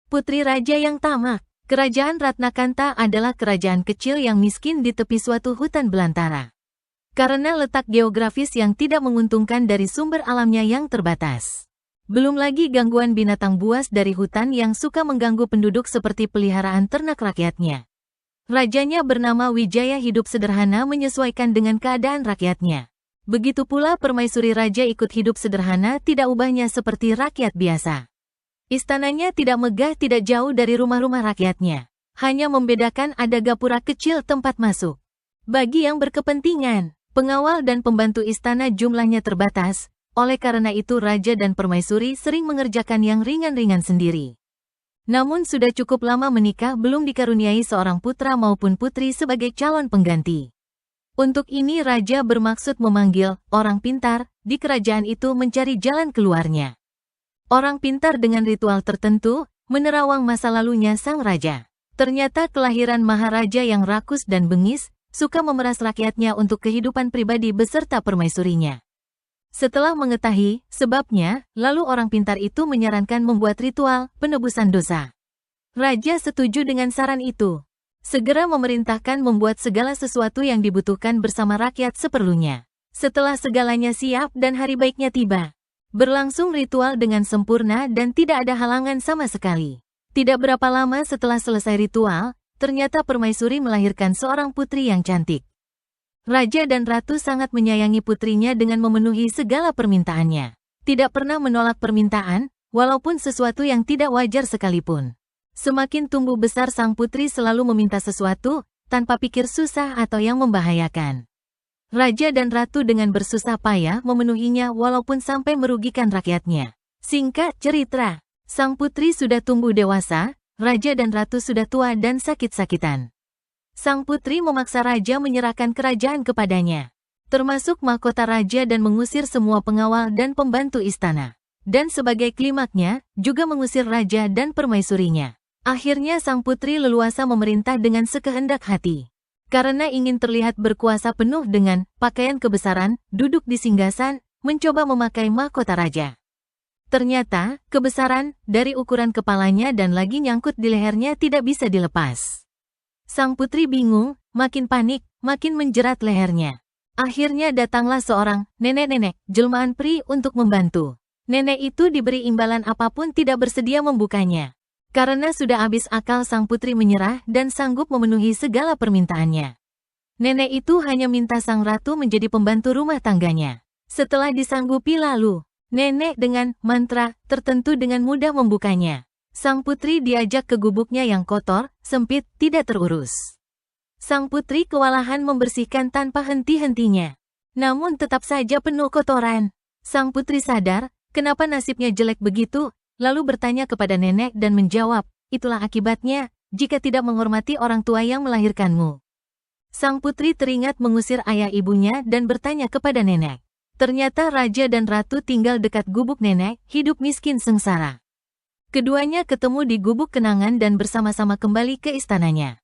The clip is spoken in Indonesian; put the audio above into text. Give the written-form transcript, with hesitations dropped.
Putri Raja yang tamak. Kerajaan Ratnakanta adalah kerajaan kecil yang miskin di tepi suatu hutan belantara. Karena letak geografis yang tidak menguntungkan dari sumber alamnya yang terbatas. Belum lagi gangguan binatang buas dari hutan yang suka mengganggu penduduk seperti peliharaan ternak rakyatnya. Rajanya bernama Wijaya hidup sederhana menyesuaikan dengan keadaan rakyatnya. Begitu pula permaisuri raja ikut hidup sederhana tidak ubahnya seperti rakyat biasa. Istananya tidak megah tidak jauh dari rumah-rumah rakyatnya. Hanya membedakan ada gapura kecil tempat masuk. Bagi yang berkepentingan, pengawal dan pembantu istana jumlahnya terbatas, oleh karena itu raja dan permaisuri sering mengerjakan yang ringan-ringan sendiri. Namun sudah cukup lama menikah belum dikaruniai seorang putra maupun putri sebagai calon pengganti. Untuk ini raja bermaksud memanggil orang pintar di kerajaan itu mencari jalan keluarnya. Orang pintar dengan ritual tertentu menerawang masa lalunya sang raja. Ternyata kelahiran maharaja yang rakus dan bengis, suka memeras rakyatnya untuk kehidupan pribadi beserta permaisurinya. Setelah mengetahui sebabnya, lalu orang pintar itu menyarankan membuat ritual penebusan dosa. Raja setuju dengan saran itu. Segera memerintahkan membuat segala sesuatu yang dibutuhkan bersama rakyat seperlunya. Setelah segalanya siap dan hari baiknya tiba, berlangsung ritual dengan sempurna dan tidak ada halangan sama sekali. Tidak berapa lama setelah selesai ritual, ternyata permaisuri melahirkan seorang putri yang cantik. Raja dan ratu sangat menyayangi putrinya dengan memenuhi segala permintaannya. Tidak pernah menolak permintaan, walaupun sesuatu yang tidak wajar sekalipun. Semakin tumbuh besar sang putri selalu meminta sesuatu, tanpa pikir susah atau yang membahayakan. Raja dan ratu dengan bersusah payah memenuhinya walaupun sampai merugikan rakyatnya. Singkat cerita, sang putri sudah tumbuh dewasa, raja dan ratu sudah tua dan sakit-sakitan. Sang putri memaksa raja menyerahkan kerajaan kepadanya, termasuk mahkota raja dan mengusir semua pengawal dan pembantu istana. Dan sebagai klimaknya, juga mengusir raja dan permaisurinya. Akhirnya sang putri leluasa memerintah dengan sekehendak hati. Karena ingin terlihat berkuasa penuh dengan pakaian kebesaran, duduk di singgasan, mencoba memakai mahkota raja. Ternyata, kebesaran dari ukuran kepalanya dan lagi nyangkut di lehernya tidak bisa dilepas. Sang putri bingung, makin panik, makin menjerat lehernya. Akhirnya datanglah seorang nenek-nenek, jelmaan peri untuk membantu. Nenek itu diberi imbalan apapun tidak bersedia membukanya. Karena sudah habis akal sang putri menyerah dan sanggup memenuhi segala permintaannya. Nenek itu hanya minta sang ratu menjadi pembantu rumah tangganya. Setelah disanggupi lalu, nenek dengan mantra tertentu dengan mudah membukanya. Sang putri diajak ke gubuknya yang kotor, sempit, tidak terurus. Sang putri kewalahan membersihkan tanpa henti-hentinya. Namun tetap saja penuh kotoran. Sang putri sadar, kenapa nasibnya jelek begitu? Lalu bertanya kepada nenek dan menjawab, itulah akibatnya, jika tidak menghormati orang tua yang melahirkanmu. Sang putri teringat mengusir ayah ibunya dan bertanya kepada nenek. Ternyata raja dan ratu tinggal dekat gubuk nenek, hidup miskin sengsara. Keduanya ketemu di gubuk kenangan dan bersama-sama kembali ke istananya.